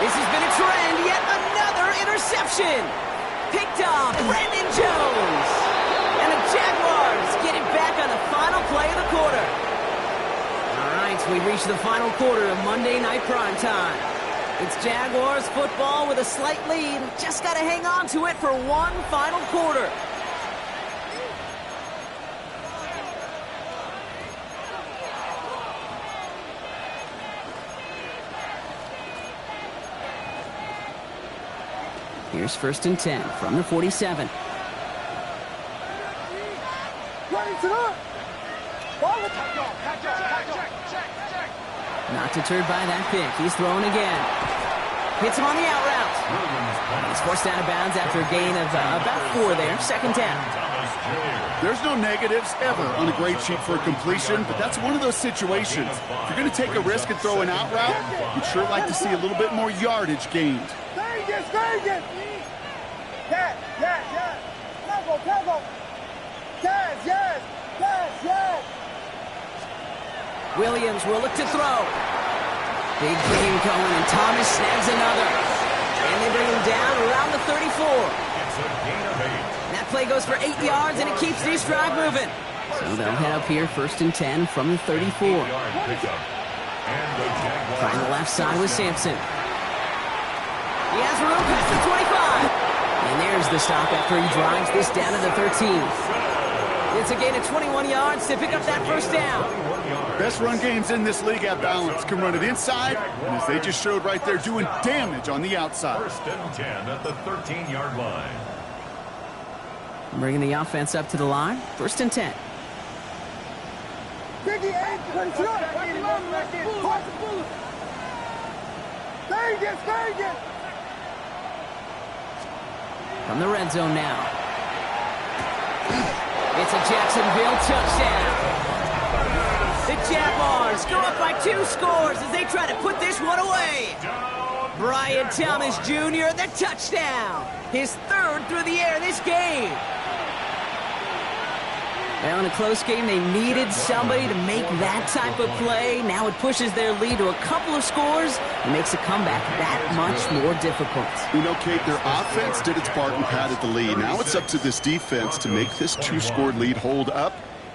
This has been a trend. Yet another interception. Picked off Brandon Jones. And the Jaguars get it back on the final play of the quarter. All right, we reach the final quarter of Monday Night Primetime. It's Jaguars football with a slight lead. Just got to hang on to it for one final quarter. Here's 1st and 10 from the 47. Ready to go. Ball it. Not deterred by that pick. He's throwing again. Hits him on the out route. He's forced out of bounds after a gain of about 4 there. 2nd down. There's no negatives ever on a grade sheet for a completion, but that's one of those situations. If you're going to take a risk and throw an out route, you'd sure like to see a little bit more yardage gained. Vegas, Vegas. Yes, yes, yes. Tempo, tempo. Yes, yes, yes, yes. Williams will look to throw. Big game going, and Thomas snags another. And they bring him down around the 34. It's a gain of 8. That play goes for 8 yards, and it keeps this drive moving. So they'll head up here 1st and 10 from the 34. Trying the left side with Sampson. He has room past the 25. And there's the stop after he drives this down to the 13. It's a gain of 21 yards to pick up that 1st down. Best run games in this league have balance. Can run it inside, and as they just showed right there, doing damage on the outside. 1st and 10 at the 13-yard line. Bringing the offense up to the line. 1st and 10. Biggie, 8, ready to go. Vegas, Vegas. From the red zone now. It's a Jacksonville touchdown. The Jaguars go up by 2 scores as they try to put this one away. Brian Thomas Jr., the touchdown. His 3rd through the air this game. Well, in a close game, they needed somebody to make that type of play. Now it pushes their lead to a couple of scores and makes a comeback that much more difficult. You know, Kate, their offense did its part and padded the lead. Now it's up to this defense to make this 2-score lead hold up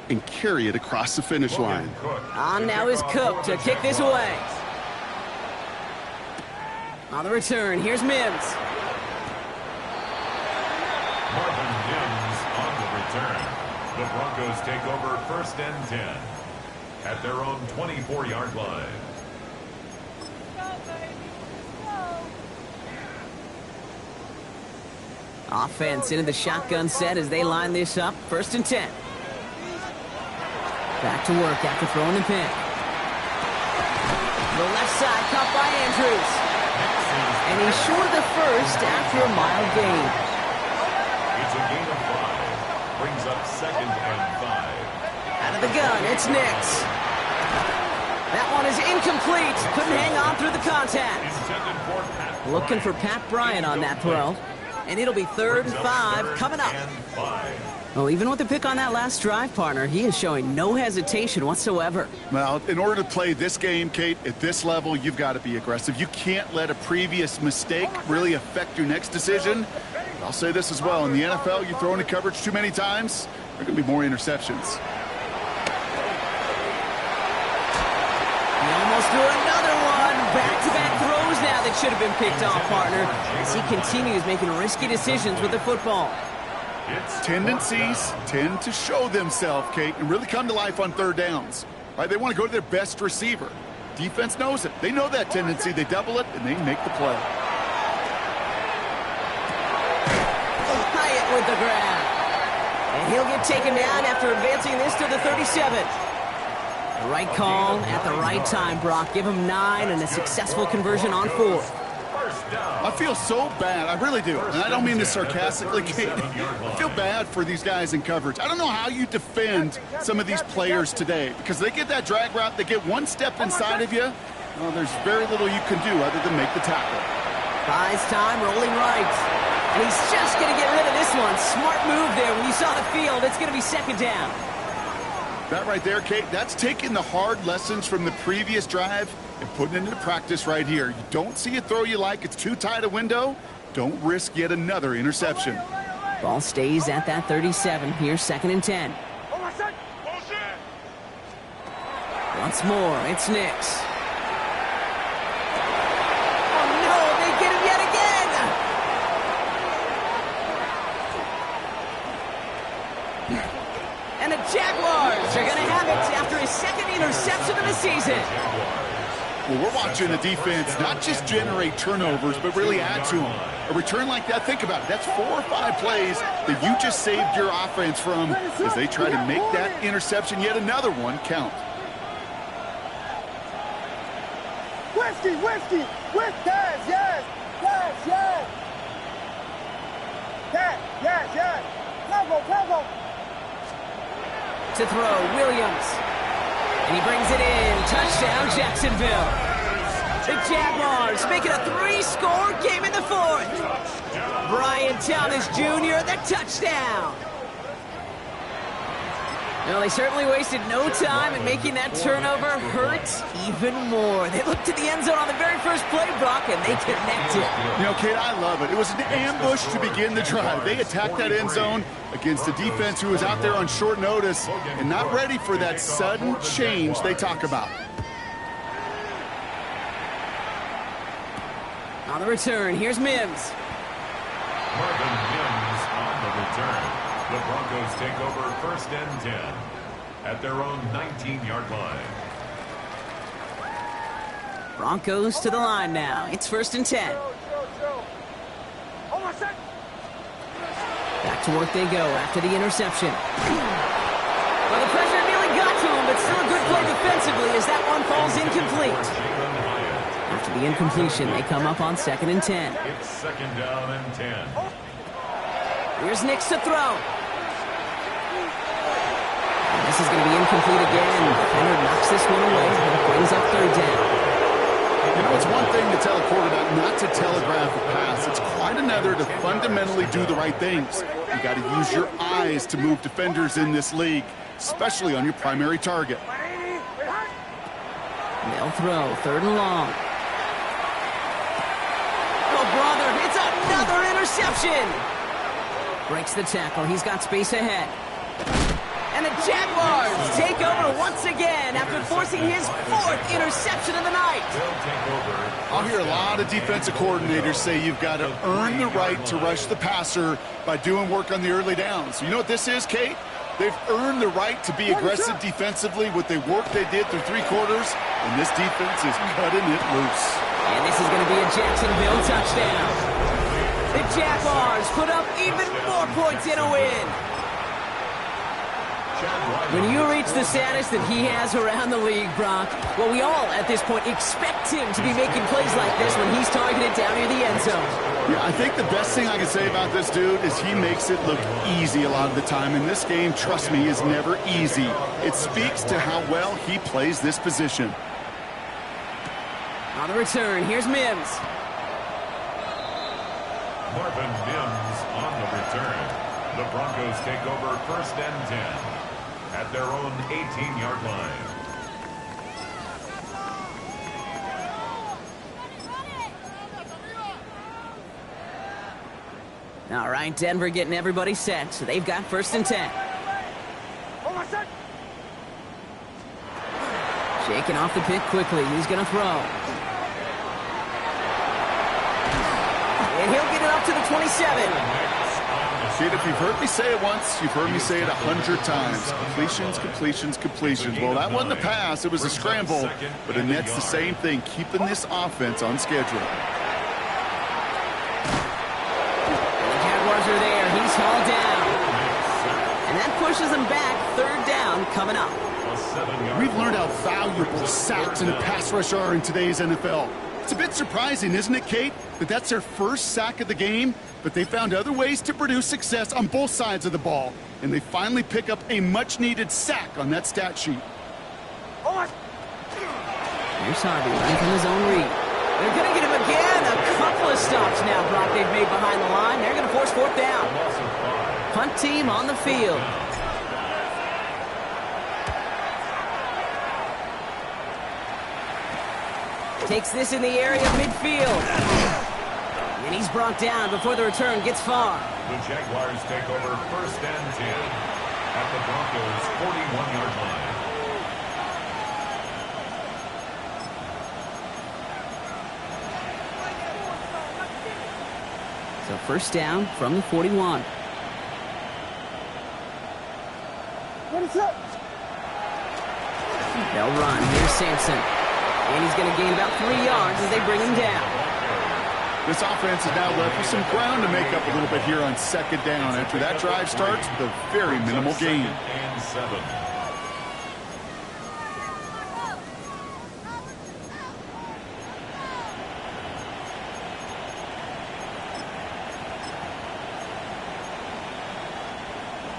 and carry it across the finish line. On now is Cook to kick this away. On the return, here's Mims. Marvin Mims on the return. The Broncos take over 1st and 10 at their own 24-yard line. Offense into the shotgun set as they line this up. 1st and 10. Back to work after throwing the pick. The left side caught by Andrews. And he's short of the 1st after a mild gain. It's a gain of 5. Brings up 2nd and 5. Out of the gun, it's Nix. That one is incomplete. Couldn't hang on through the contact. Looking for Pat Bryant on that throw. And it'll be 3rd and 5 coming up. Well, even with the pick on that last drive, partner, he is showing no hesitation whatsoever. Well, in order to play this game, Kate, at this level, you've got to be aggressive. You can't let a previous mistake really affect your next decision. I'll say this as well. In the NFL, you throw into coverage too many times, there are going to be more interceptions. He almost threw another one. Back-to-back throws now that should have been picked off, partner, as he continues making risky decisions with the football. Tendencies tend to show themselves, Kate, and really come to life on 3rd downs. Right? They want to go to their best receiver. Defense knows it. They know that tendency. They double it, and they make the play. Hyatt with the grab. And he'll get taken down after advancing this to the 37. The right call at the right time, Brock. Give him 9 and a successful conversion on 4. I feel so bad. I really do. And I don't mean this sarcastically, Kate. I feel bad for these guys in coverage. I don't know how you defend some of these players today because they get that drag route, they get one step inside of you. Well, there's very little you can do other than make the tackle. Buys time, rolling right. And he's just going to get rid of this one. Smart move there. When you saw the field, it's going to be second down. That right there, Kate, that's taking the hard lessons from the previous drive and putting it into practice right here. You don't see a throw you like, it's too tight a window, don't risk yet another interception. Ball stays at that 37. Here's second and 10. Once more, it's Nix. Oh no, they get him yet again! And the Jaguars are going to have it after his second interception of the season. Well, we're watching the defense not just generate turnovers, but really add to them. A return like that, think about it. That's 4 or 5 plays that you just saved your offense from as they try to make that interception, yet another one, count. Whiskey, yes, yes, yes, yes. Yes. Bravo. To throw, Williams. And he brings it in. Touchdown, Jacksonville. The Jaguars make it a 3-score game in the 4th. Brian Thomas Jr., the touchdown. Well, they certainly wasted no time in making that turnover hurt even more. They looked to the end zone on the very first play, Brock, and they connected. You know, Kate, I love it. It was an ambush to begin the drive. They attacked that end zone against a defense who was out there on short notice and not ready for that sudden change they talk about. On the return, here's Mims. Marvin Mims on the return. The Broncos take over first and 10 at their own 19-yard line. Broncos to the line now. It's first and 10. Back to work they go after the interception. Well, the pressure nearly got to him, but still a good play defensively as that one falls incomplete. After the incompletion, they come up on second and 10. It's second down and 10. Here's Nix to throw. This is going to be incomplete again. The defender knocks this one away and brings up third down. You know, it's one thing to tell a quarterback not to telegraph a pass. It's quite another to fundamentally do the right things. You got to use your eyes to move defenders in this league, especially on your primary target. They'll throw, third and long. Oh, brother, it's another interception. Breaks the tackle. He's got space ahead. And the Jaguars take over once again after forcing his 4th interception of the night. I'll hear a lot of defensive coordinators say you've got to earn the right to rush the passer by doing work on the early downs. You know what this is, Kate? They've earned the right to be aggressive defensively with the work they did through 3 quarters, and this defense is cutting it loose. And this is going to be a Jacksonville touchdown. The Jaguars put up even more points in a win. When you reach the status that he has around the league, Brock, well, we all at this point expect him to be making plays like this when he's targeted down near the end zone. Yeah, I think the best thing I can say about this dude is he makes it look easy a lot of the time. And this game, trust me, is never easy. It speaks to how well he plays this position. On the return, here's Mims. Marvin Mims on the return. The Broncos take over first and 10 at their own 18-yard line. All right, Denver getting everybody set, so they've got first and 10. Shaking off the pick quickly. He's going to throw. And he'll get it up to the 27. Kid, if you've heard me say it once, you've heard me say it 100 times. Completions, completions, completions. Well, that wasn't a pass. It was a scramble. But Annette's the same thing, keeping this offense on schedule. The Jaguars are there. He's hauled down. And that pushes them back. Third down coming up. We've learned how valuable sacks and a pass rush are in today's NFL. It's a bit surprising, isn't it, Kate, that that's their first sack of the game, but they found other ways to produce success on both sides of the ball, and they finally pick up a much-needed sack on that stat sheet. Here's Harvey running from his own read. They're going to get him again. A couple of stops now, Brock, they've made behind the line. They're going to force fourth down. Punt team on the field. Takes this in the area of midfield. And he's brought down before the return gets far. The Jaguars take over first and 10 at the Broncos' 41-yard line. So first down from the 41. What is up? They'll run. Here's Sampson. And he's going to gain about 3 yards as they bring him down. This offense is now left with some ground to make up a little bit here on second down. After that drive starts, the very minimal gain. And 7.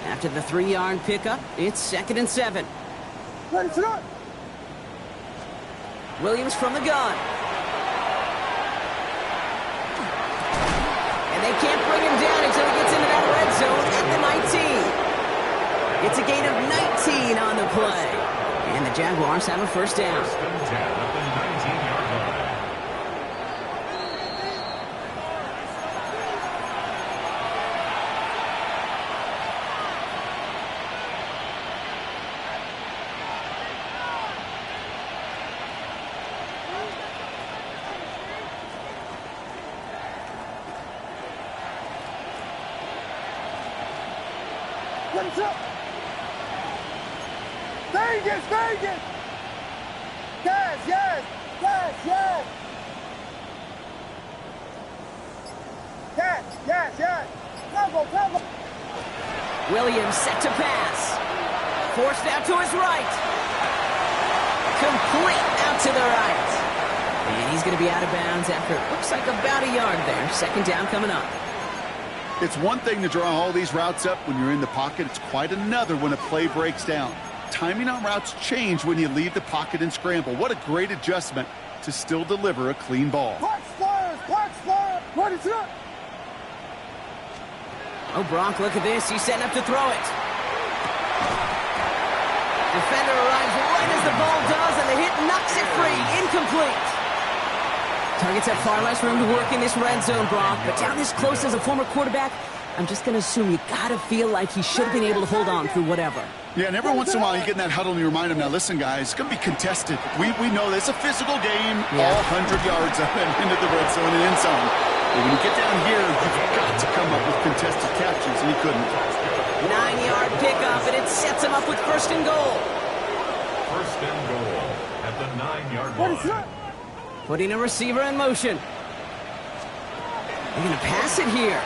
After the 3-yard pickup, it's 2nd and 7. Ready to run. Williams from the gun. And they can't bring him down until he gets into that red zone at the 19. It's a gain of 19 on the play. And the Jaguars have a first down. First and 10 at the 19-yard line. Ready to run. Vegas, Vegas. Yes, yes, yes, yes. Yes, yes, yes. Cover, cover. Williams set to pass. Forced out to his right. Complete out to the right. And he's going to be out of bounds after it looks like about a yard there. Second down coming up. It's one thing to draw all these routes up when you're in the pocket. It's quite another when a play breaks down. Timing on routes change when you leave the pocket and scramble. What a great adjustment to still deliver a clean ball. Punch flyers, ready to run. Oh, Brock, look at this. He's setting up to throw it. Defender arrives right as the ball does, and the hit knocks it free. Incomplete. Targets have far less room to work in this red zone, Brock. But down this close as a former quarterback, I'm just going to assume you got to feel like he should have been able to hold on through whatever. Yeah, and every once in a while you get in that huddle and you remind them, now listen, guys, it's going to be contested. We know this is a physical game, all 100 yards up and into the red zone and in zone. But when you get down here, you've got to come up with contested catches, and he couldn't. 9-yard pickup, and it sets him up with first and goal. First and goal at the 9-yard line. Putting a receiver in motion. They're going to pass it here.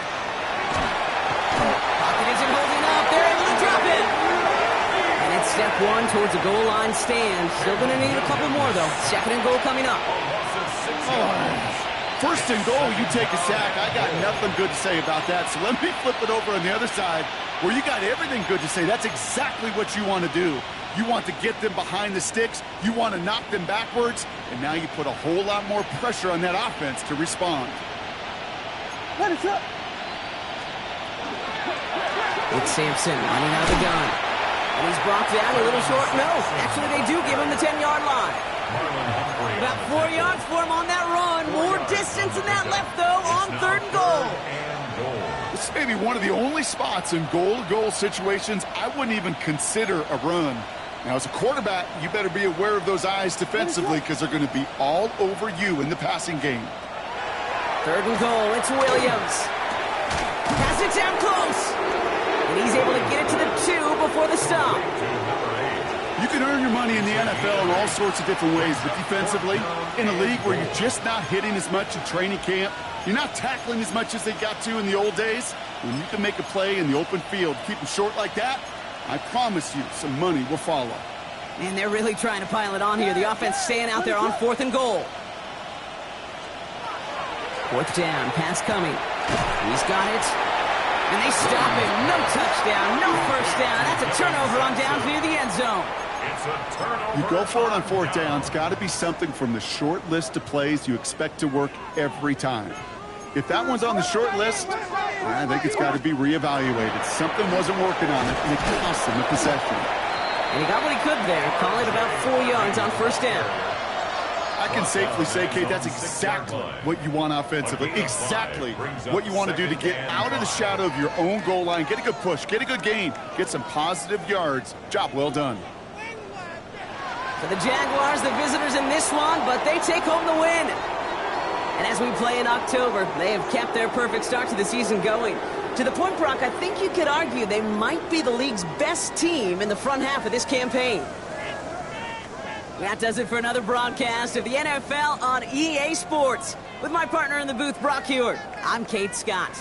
Pocket isn't holding up. They're able to drop it. And it's step one towards a goal line stand. Still going to need a couple more, though. Second and goal coming up. First and goal, you take a sack. I got nothing good to say about that. So let me flip it over on the other side where you got everything good to say. That's exactly what you want to do. You want to get them behind the sticks. You want to knock them backwards. And now you put a whole lot more pressure on that offense to respond. Ready to run. It's Sampson running out of the gun. And he's brought down a little short. No, actually they do give him the 10-yard line. About 4 yards for him on that run. More distance than that left, though, on third and goal. This may be one of the only spots in goal-to-goal situations I wouldn't even consider a run. Now, as a quarterback, you better be aware of those eyes defensively because they're going to be all over you in the passing game. Third and goal, it's Williams. Pass it down close. He's able to get it to the 2 before the stop. You can earn your money in the NFL in all sorts of different ways, but defensively, in a league where you're just not hitting as much in training camp, you're not tackling as much as they got to in the old days, when you can make a play in the open field, keep them short like that, I promise you some money will follow. Man, they're really trying to pile it on here. The offense staying out there on 4th and goal. 4th down, pass coming. He's got it. And they stop him. No touchdown, no first down. That's a turnover on downs near the end zone. It's a turnover. You go for it on 4th down. It's got to be something from the short list of plays you expect to work every time. If that one's on the short list, I think it's got to be reevaluated. Something wasn't working on it, and it cost him the possession. And he got what he could there. Call it about 4 yards on 1st down. I can safely say, Kate, that's exactly what you want offensively. Exactly what you want to do to get out of the shadow of your own goal line. Get a good push. Get a good gain. Get some positive yards. Job well done. For the Jaguars, the visitors in this one, but they take home the win. And as we play in October, they have kept their perfect start to the season going. To the point, Brock, I think you could argue they might be the league's best team in the front half of this campaign. That does it for another broadcast of the NFL on EA Sports. With my partner in the booth, Brock Heward, I'm Kate Scott.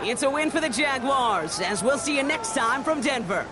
It's a win for the Jaguars, as we'll see you next time from Denver.